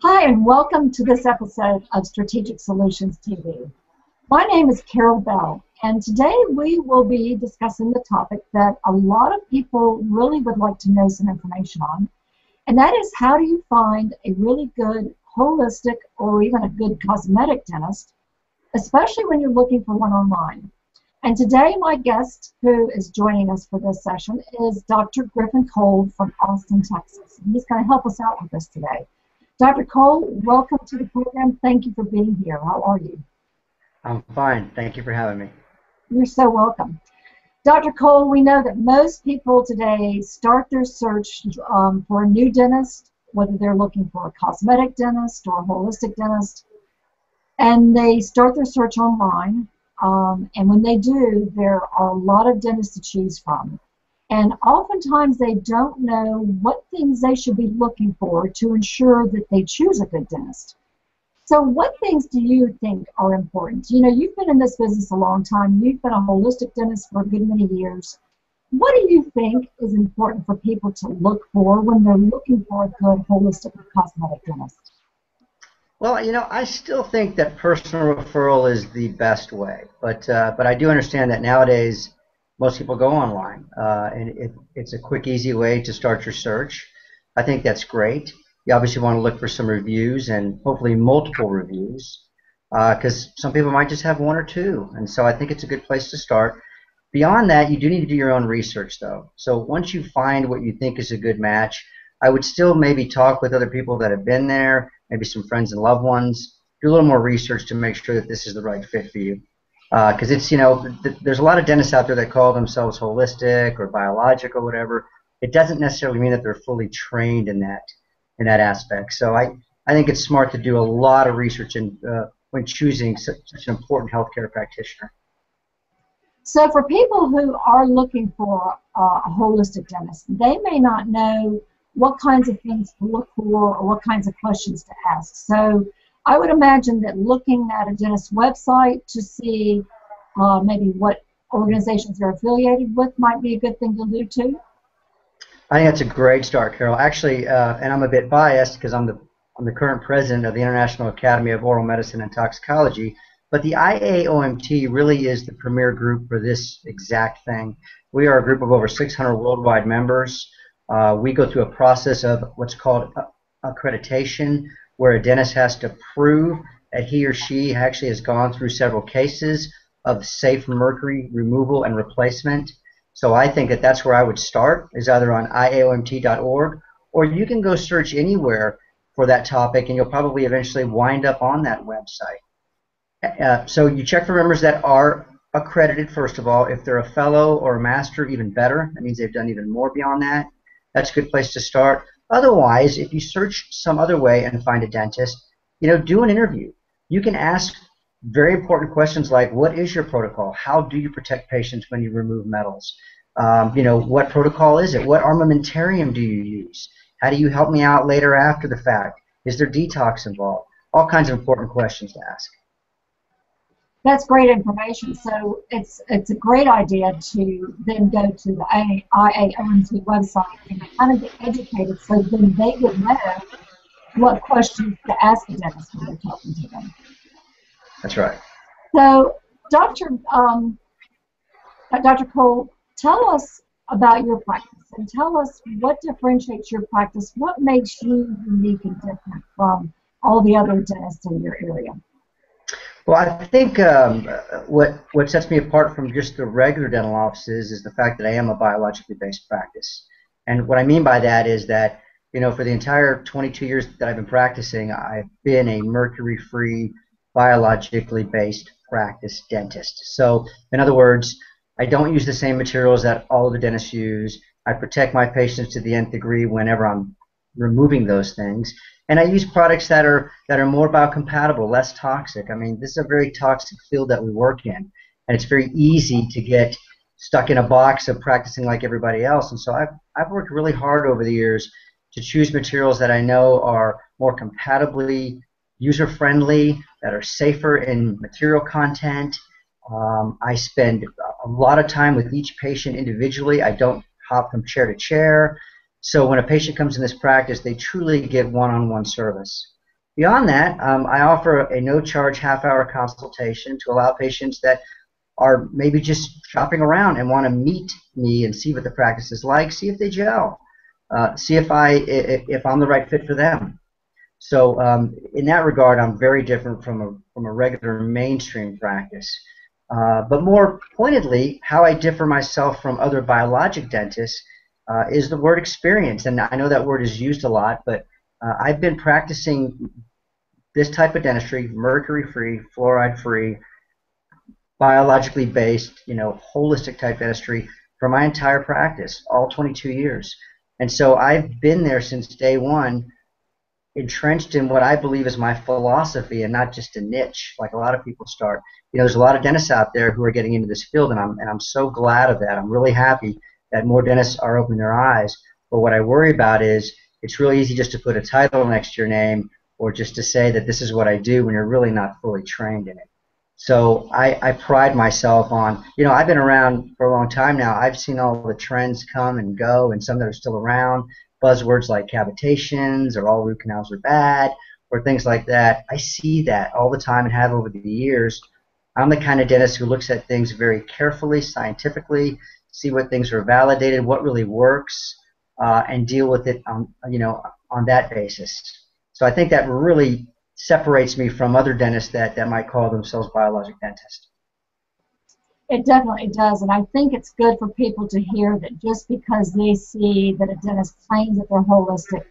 Hi, and welcome to this episode of Strategic Solutions TV. My name is Carol Bell, and today we will be discussing the topic that a lot of people really would like to know some information on, and that is how do you find a really good holistic or even a good cosmetic dentist, especially when you're looking for one online. And today my guest who is joining us for this session is Dr. Griffin from Austin, Texas. And he's going to help us out with this today. Dr. Cole, welcome to the program. Thank you for being here. How are you? I'm fine. Thank you for having me. You're so welcome. Dr. Cole, we know that most people today start their search for a new dentist, whether they're looking for a cosmetic dentist or a holistic dentist, and they start their search online. And when they do, there are a lot of dentists to choose from. And oftentimes they don't know what things they should be looking for to ensure that they choose a good dentist. So what things do you think are important? You know, you've been in this business a long time. You've been a holistic dentist for a good many years. What do you think is important for people to look for when they're looking for a good holistic or cosmetic dentist? Well, I still think that personal referral is the best way, but I do understand that nowadays most people go online, and it's a quick, easy way to start your search. I think that's great. You obviously want to look for some reviews and hopefully multiple reviews, because some people might just have one or two, and so I think it's a good place to start. Beyond that, you do need to do your own research, though. So once you find what you think is a good match, I would still maybe talk with other people that have been there, maybe some friends and loved ones. Do a little more research to make sure that this is the right fit for you. Because there's a lot of dentists out there that call themselves holistic or biologic or whatever. It doesn't necessarily mean that they're fully trained in that aspect. So I think it's smart to do a lot of research when choosing such an important healthcare practitioner. So for people who are looking for a holistic dentist, they may not know what kinds of things to look for or what kinds of questions to ask. So I would imagine that looking at a dentist's website to see maybe what organizations they're affiliated with might be a good thing to do too. I think that's a great start, Carol. Actually, and I'm a bit biased because I'm the current president of the International Academy of Oral Medicine and Toxicology, but the IAOMT really is the premier group for this exact thing. We are a group of over 600 worldwide members. We go through a process of what's called accreditation, where a dentist has to prove that he or she actually has gone through several cases of safe mercury removal and replacement. So I think that that's where I would start, is either on IAOMT.org, or you can go search anywhere for that topic, and you'll probably eventually wind up on that website. So you check for members that are accredited, first of all. If they're a fellow or a master, even better. That means they've done even more beyond that. That's a good place to start. Otherwise, if you search some other way and find a dentist, do an interview. You can ask very important questions like, what is your protocol? How do you protect patients when you remove metals? What protocol is it? What armamentarium do you use? How do you help me out later after the fact? Is there detox involved? All kinds of important questions to ask. That's great information. So it's a great idea to then go to the IAOMT website and kind of get educated so then they would know what questions to ask the dentist when they're talking to them. That's right. So, Dr. Cole, tell us about your practice and tell us what differentiates your practice. What makes you unique and different from all the other dentists in your area? Well, I think what sets me apart from just the regular dental offices is the fact that I am a biologically based practice. And what I mean by that is that, for the entire 22 years that I've been practicing, I've been a mercury-free, biologically based practice dentist. So, in other words, I don't use the same materials that all of the dentists use. I protect my patients to the nth degree whenever I'm removing those things. And I use products that are more biocompatible, less toxic. I mean, this is a very toxic field that we work in, and it's very easy to get stuck in a box of practicing like everybody else. And so I've worked really hard over the years to choose materials that I know are more compatibly user-friendly, that are safer in material content. I spend a lot of time with each patient individually. I don't hop from chair to chair. So when a patient comes in this practice, they truly get one-on-one service. Beyond that, I offer a no-charge half-hour consultation to allow patients that are maybe just shopping around and want to meet me and see what the practice is like, see if they gel, see if I'm the right fit for them. So in that regard, I'm very different from a regular mainstream practice. But more pointedly, how I differ myself from other biologic dentists is the word experience. And I know that word is used a lot, but I've been practicing this type of dentistry, mercury-free, fluoride-free, biologically based, holistic type dentistry for my entire practice, all 22 years. And so I've been there since day one, entrenched in what I believe is my philosophy and not just a niche like a lot of people start. There's a lot of dentists out there who are getting into this field, and I'm so glad of that. I'm really happy that more dentists are opening their eyes. But what I worry about is it's really easy just to put a title next to your name or just to say that this is what I do when you're really not fully trained in it. So I pride myself on, I've been around for a long time now. I've seen all the trends come and go, and some that are still around. Buzzwords like cavitations or all root canals are bad or things like that. I see that all the time and have over the years. I'm the kind of dentist who looks at things very carefully, scientifically, see what things are validated, what really works, and deal with it on that basis. So I think that really separates me from other dentists that might call themselves biologic dentists. It definitely does, and I think it's good for people to hear that just because they see that a dentist claims that they're holistic,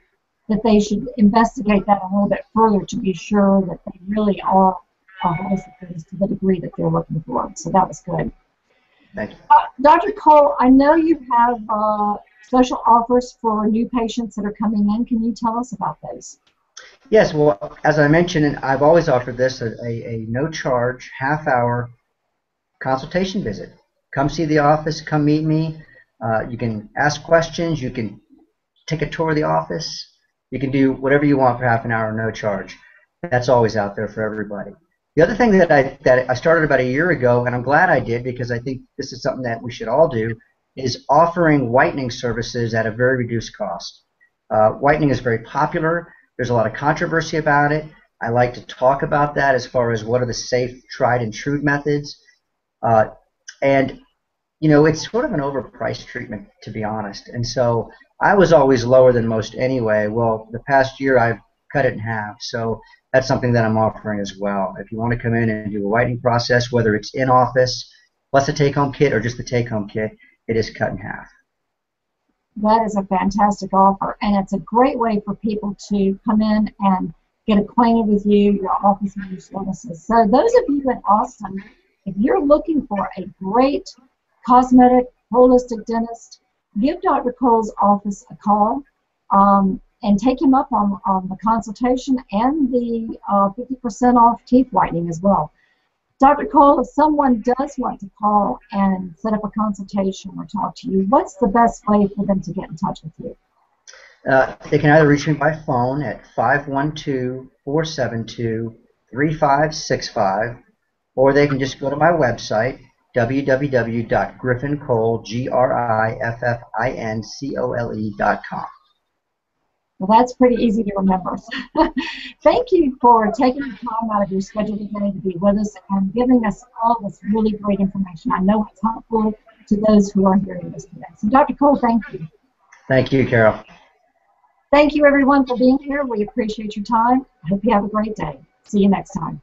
that they should investigate that a little bit further to be sure that they really are a holistic dentist to the degree that they're looking for. So that was good. Thank you. Dr. Cole, I know you have special offers for new patients that are coming in. Can you tell us about those? Yes, well, as I mentioned, and I've always offered this, a no-charge, half-hour consultation visit. Come see the office, come meet me. You can ask questions, you can take a tour of the office, you can do whatever you want for half an hour, no charge. That's always out there for everybody. The other thing that I started about a year ago, and I'm glad I did because I think this is something that we should all do, is offering whitening services at a very reduced cost. Whitening is very popular. There's a lot of controversy about it. I like to talk about that as far as what are the safe, tried and true methods. And it's sort of an overpriced treatment, to be honest. And so I was always lower than most anyway. Well, the past year I've cut it in half. So that's something that I'm offering as well. If you want to come in and do a whitening process, whether it's in office, plus a take-home kit, or just the take-home kit, it is cut in half. That is a fantastic offer, and it's a great way for people to come in and get acquainted with you, your office, and your services. So those of you in Austin, if you're looking for a great cosmetic, holistic dentist, give Dr. Cole's office a call and take him up on the consultation and the 50% off teeth whitening as well. Dr. Cole, if someone does want to call and set up a consultation or talk to you, what's the best way for them to get in touch with you? They can either reach me by phone at 512-472-3565, or they can just go to my website, www.griffincole.com. Well, that's pretty easy to remember. Thank you for taking the time out of your schedule today to be with us and giving us all this really great information. I know it's helpful to those who are hearing this today. So, Dr. Cole, thank you. Thank you, Carol. Thank you, everyone, for being here. We appreciate your time. I hope you have a great day. See you next time.